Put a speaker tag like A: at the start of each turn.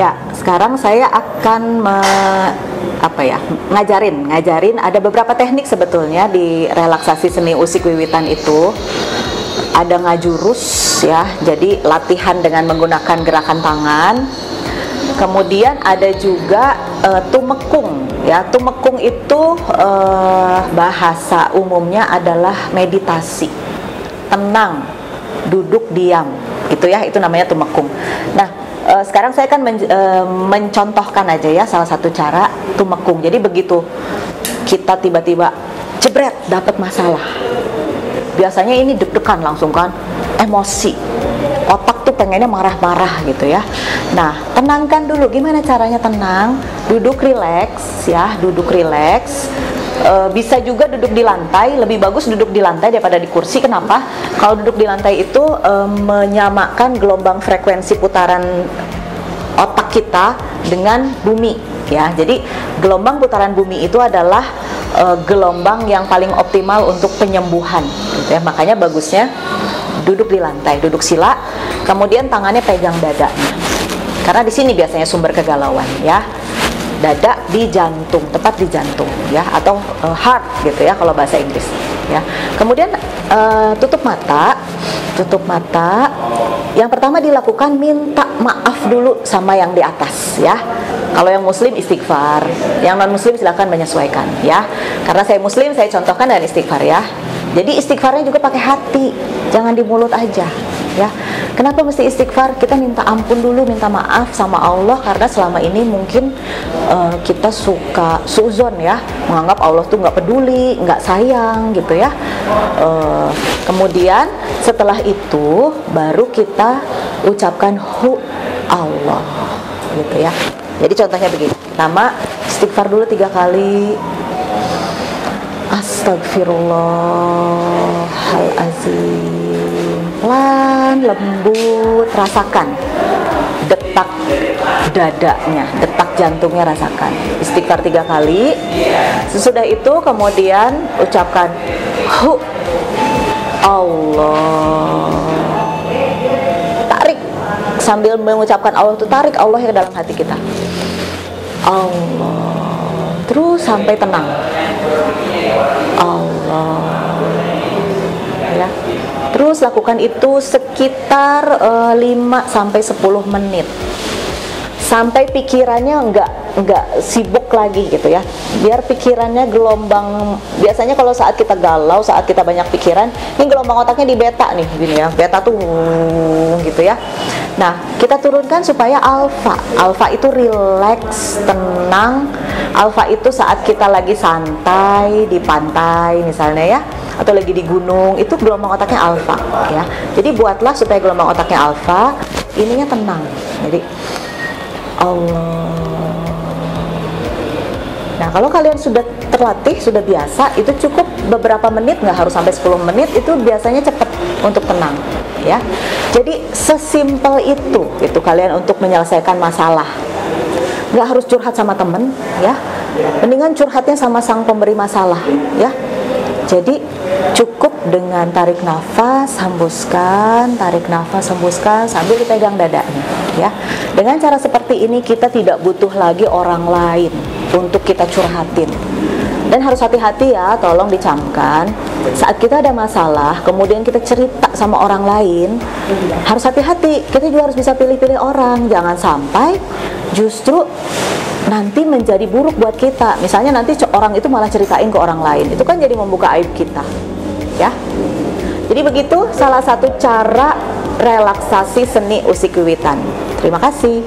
A: Ya, sekarang saya akan ngajarin ada beberapa teknik sebetulnya di relaksasi seni usik wiwitan itu. Ada ngajurus ya, jadi latihan dengan menggunakan gerakan tangan. Kemudian ada juga tumekung ya. Tumekung itu bahasa umumnya adalah meditasi. Tenang, duduk diam. Gitu ya, itu namanya tumekung. Nah, sekarang saya akan mencontohkan aja ya salah satu cara tumekung. Jadi begitu kita tiba-tiba jebret dapat masalah, biasanya ini deg-degan langsung kan, emosi, otak tuh pengennya marah-marah gitu ya. Nah, tenangkan dulu. Gimana caranya tenang? Duduk rileks ya, duduk rileks. Bisa juga duduk di lantai, lebih bagus duduk di lantai daripada di kursi. Kenapa? Kalau duduk di lantai itu menyamakan gelombang frekuensi putaran otak kita dengan bumi ya. Jadi gelombang putaran bumi itu adalah gelombang yang paling optimal untuk penyembuhan gitu ya. Makanya bagusnya duduk di lantai, duduk sila, kemudian tangannya pegang dadanya. Karena di sini biasanya sumber kegalauan ya. Dada di jantung, tepat di jantung ya, atau heart gitu ya kalau bahasa Inggris ya. Kemudian tutup mata. Yang pertama dilakukan minta maaf dulu sama yang di atas ya. Kalau yang muslim istighfar, yang non muslim silakan menyesuaikan ya. Karena saya muslim, saya contohkan dengan istighfar ya. Jadi istighfarnya juga pakai hati, jangan di mulut aja ya. Kenapa mesti istighfar? Kita minta ampun dulu, minta maaf sama Allah karena selama ini mungkin kita suka suuzon ya, menganggap Allah tuh nggak peduli, nggak sayang gitu ya. Kemudian setelah itu baru kita ucapkan hu Allah gitu ya. Jadi contohnya begini, pertama istighfar dulu 3 kali. Astagfirullahalazim. Pelan, lembut, rasakan detak dadanya, detak jantungnya rasakan. Istighfar 3 kali. Sesudah itu kemudian ucapkan hu Allah. Tarik sambil mengucapkan Allah itu, tarik Allah yang dalam hati kita. Allah. Terus sampai tenang. Allah ya. Terus lakukan itu sekitar 5-10 menit sampai pikirannya enggak sibuk lagi gitu ya. Biar pikirannya gelombang, biasanya kalau saat kita galau, saat kita banyak pikiran, ini gelombang otaknya di beta nih gini ya. Beta tuh gitu ya. Nah, kita turunkan supaya alfa. Alfa itu rileks, tenang. Alfa itu saat kita lagi santai di pantai misalnya ya, atau lagi di gunung, itu gelombang otaknya alfa ya. Jadi buatlah supaya gelombang otaknya alfa, ininya tenang. Jadi Allah. Nah, kalau kalian sudah terlatih, sudah biasa, itu cukup beberapa menit, nggak harus sampai 10 menit, itu biasanya cepat untuk tenang ya. Jadi sesimpel itu kalian untuk menyelesaikan masalah. Nggak harus curhat sama temen ya, mendingan curhatnya sama sang pemberi masalah ya. Jadi cukup dengan tarik nafas, hembuskan, tarik nafas, hembuskan sambil dipegang dadanya ya. Dengan cara seperti ini kita tidak butuh lagi orang lain untuk kita curhatin. Dan harus hati-hati ya, tolong dicamkan. Saat kita ada masalah, kemudian kita cerita sama orang lain, harus hati-hati. Kita juga harus bisa pilih-pilih orang. Jangan sampai justru nanti menjadi buruk buat kita. Misalnya nanti orang itu malah ceritain ke orang lain. Itu kan jadi membuka aib kita. Ya. Jadi begitu salah satu cara relaksasi seni usik wiwitan. Terima kasih.